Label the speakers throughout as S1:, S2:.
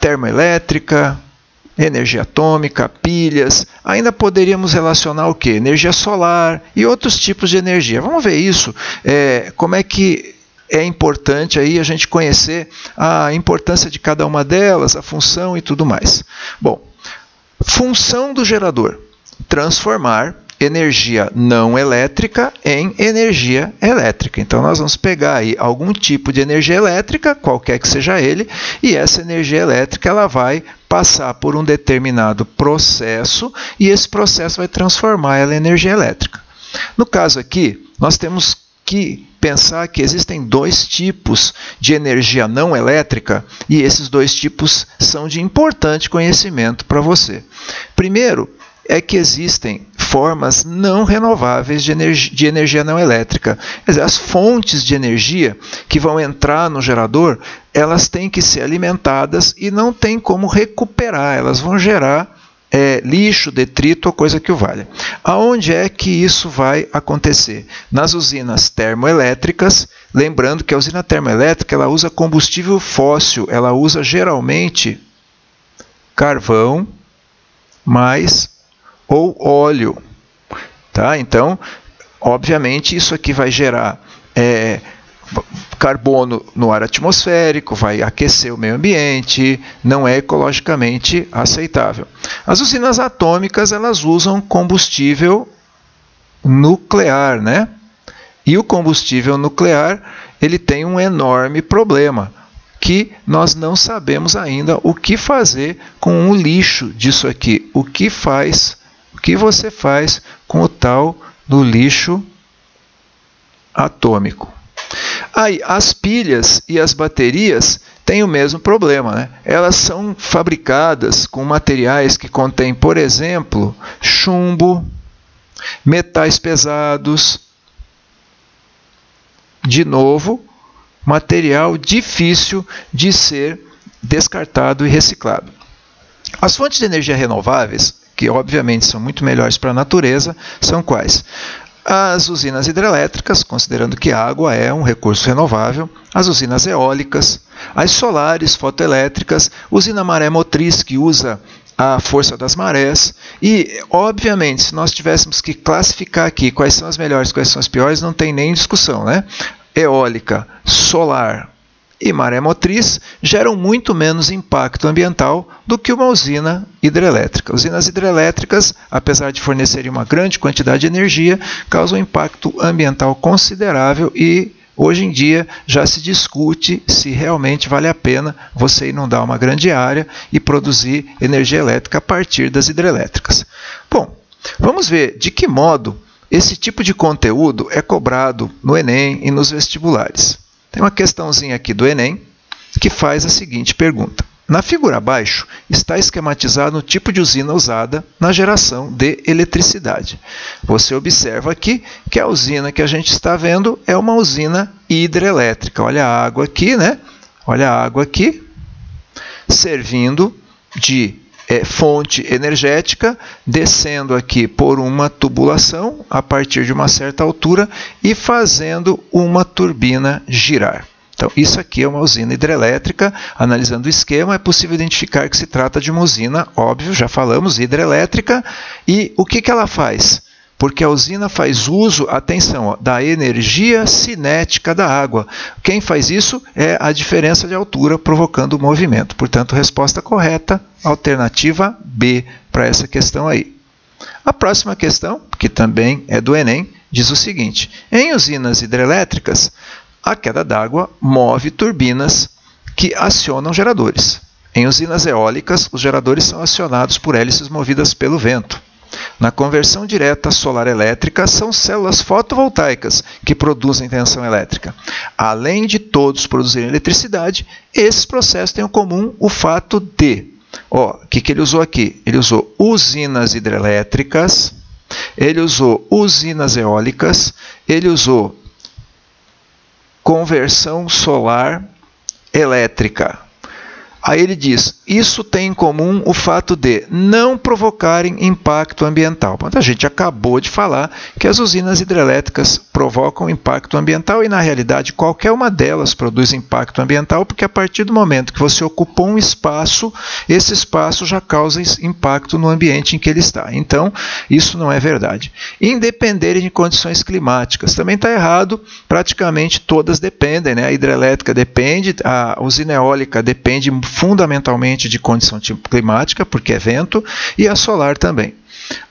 S1: termoelétrica, energia atômica, pilhas. Ainda poderíamos relacionar o quê? Energia solar e outros tipos de energia. Vamos ver isso, como é que é importante aí a gente conhecer a importância de cada uma delas, a função e tudo mais. Bom, função do gerador: transformar energia não elétrica em energia elétrica. Então nós vamos pegar aí algum tipo de energia elétrica, qualquer que seja ele, e essa energia elétrica ela vai passar por um determinado processo e esse processo vai transformar ela em energia elétrica. No caso aqui, nós temos que pensar que existem dois tipos de energia não elétrica e esses dois tipos são de importante conhecimento para você. Primeiro, é que existem formas não renováveis de energia não elétrica. Quer dizer, as fontes de energia que vão entrar no gerador, elas têm que ser alimentadas e não tem como recuperar, elas vão gerar lixo, detrito ou coisa que o valha. Aonde é que isso vai acontecer? Nas usinas termoelétricas, lembrando que a usina termoelétrica ela usa combustível fóssil, ela usa geralmente carvão ou óleo. Tá? Então, obviamente, isso aqui vai gerar carbono no ar atmosférico, vai aquecer o meio ambiente, não é ecologicamente aceitável. As usinas atômicas elas usam combustível nuclear, né? E o combustível nuclear ele tem um enorme problema, que nós não sabemos ainda o que fazer com o lixo disso aqui. O que você faz com o tal do lixo atômico? Aí, as pilhas e as baterias têm o mesmo problema, né? Elas são fabricadas com materiais que contêm, por exemplo, chumbo, metais pesados. De novo, material difícil de ser descartado e reciclado. As fontes de energia renováveis, que obviamente são muito melhores para a natureza, são quais? As usinas hidrelétricas, considerando que a água é um recurso renovável, as usinas eólicas, as solares, fotoelétricas, usina maré motriz, que usa a força das marés, e, obviamente, se nós tivéssemos que classificar aqui quais são as melhores e quais são as piores, não tem nem discussão, né? Eólica, solar e maré motriz geram muito menos impacto ambiental do que uma usina hidrelétrica. Usinas hidrelétricas, apesar de fornecerem uma grande quantidade de energia, causam um impacto ambiental considerável e, hoje em dia, já se discute se realmente vale a pena você inundar uma grande área e produzir energia elétrica a partir das hidrelétricas. Bom, vamos ver de que modo esse tipo de conteúdo é cobrado no Enem e nos vestibulares. Tem uma questãozinha aqui do Enem que faz a seguinte pergunta. Na figura abaixo está esquematizado o tipo de usina usada na geração de eletricidade. Você observa aqui que a usina que a gente está vendo é uma usina hidrelétrica. Olha a água aqui, né? Olha a água aqui, servindo de fonte energética, descendo aqui por uma tubulação a partir de uma certa altura e fazendo uma turbina girar. Então, isso aqui é uma usina hidrelétrica. Analisando o esquema, é possível identificar que se trata de uma usina, óbvio, já falamos, hidrelétrica. E o que ela faz? Porque a usina faz uso, atenção, da energia cinética da água. Quem faz isso é a diferença de altura provocando o movimento. Portanto, resposta correta, alternativa B para essa questão aí. A próxima questão, que também é do Enem, diz o seguinte: em usinas hidrelétricas, a queda d'água move turbinas que acionam geradores. Em usinas eólicas, os geradores são acionados por hélices movidas pelo vento. Na conversão direta solar-elétrica, são células fotovoltaicas que produzem tensão elétrica. Além de todos produzirem eletricidade, esses processos têm em comum o fato de... o que ele usou aqui? Ele usou usinas hidrelétricas, ele usou usinas eólicas, ele usou conversão solar elétrica. Aí ele diz, isso tem em comum o fato de não provocarem impacto ambiental. A gente acabou de falar que as usinas hidrelétricas provocam impacto ambiental e, na realidade, qualquer uma delas produz impacto ambiental, porque a partir do momento que você ocupou um espaço, esse espaço já causa impacto no ambiente em que ele está. Então, isso não é verdade. Independer de condições climáticas. Também está errado, praticamente todas dependem, né? A hidrelétrica depende, a usina eólica depende fundamentalmente de condição climática, porque é vento, e a solar também.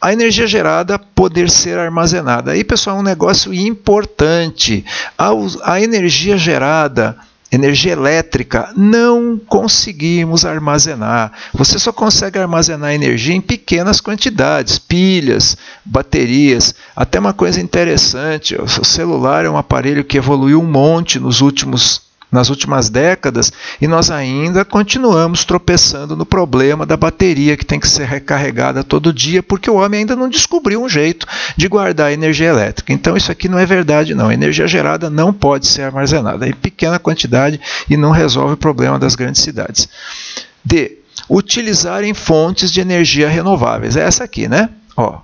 S1: A energia gerada poder ser armazenada. Aí, pessoal, um negócio importante. A energia gerada, energia elétrica, não conseguimos armazenar. Você só consegue armazenar energia em pequenas quantidades, pilhas, baterias. Até uma coisa interessante, o celular é um aparelho que evoluiu um monte nas últimas décadas, e nós ainda continuamos tropeçando no problema da bateria que tem que ser recarregada todo dia, porque o homem ainda não descobriu um jeito de guardar energia elétrica. Então isso aqui não é verdade não. A energia gerada não pode ser armazenada em pequena quantidade e não resolve o problema das grandes cidades. D. Utilizarem fontes de energia renováveis. É essa aqui, né? Ó.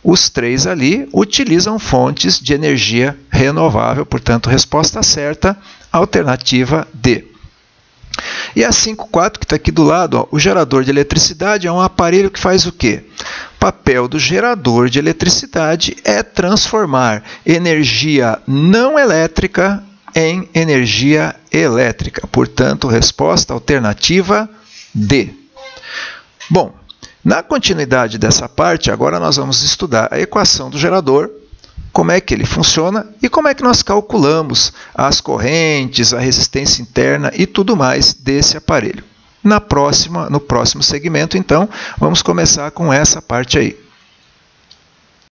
S1: Os três ali utilizam fontes de energia renovável, portanto, resposta certa, alternativa D. E a 5.4, que está aqui do lado, ó, o gerador de eletricidade é um aparelho que faz o quê? O papel do gerador de eletricidade é transformar energia não elétrica em energia elétrica. Portanto, resposta alternativa D. Bom, na continuidade dessa parte, agora nós vamos estudar a equação do gerador, como é que ele funciona e como é que nós calculamos as correntes, a resistência interna e tudo mais desse aparelho. No próximo segmento, então, vamos começar com essa parte aí.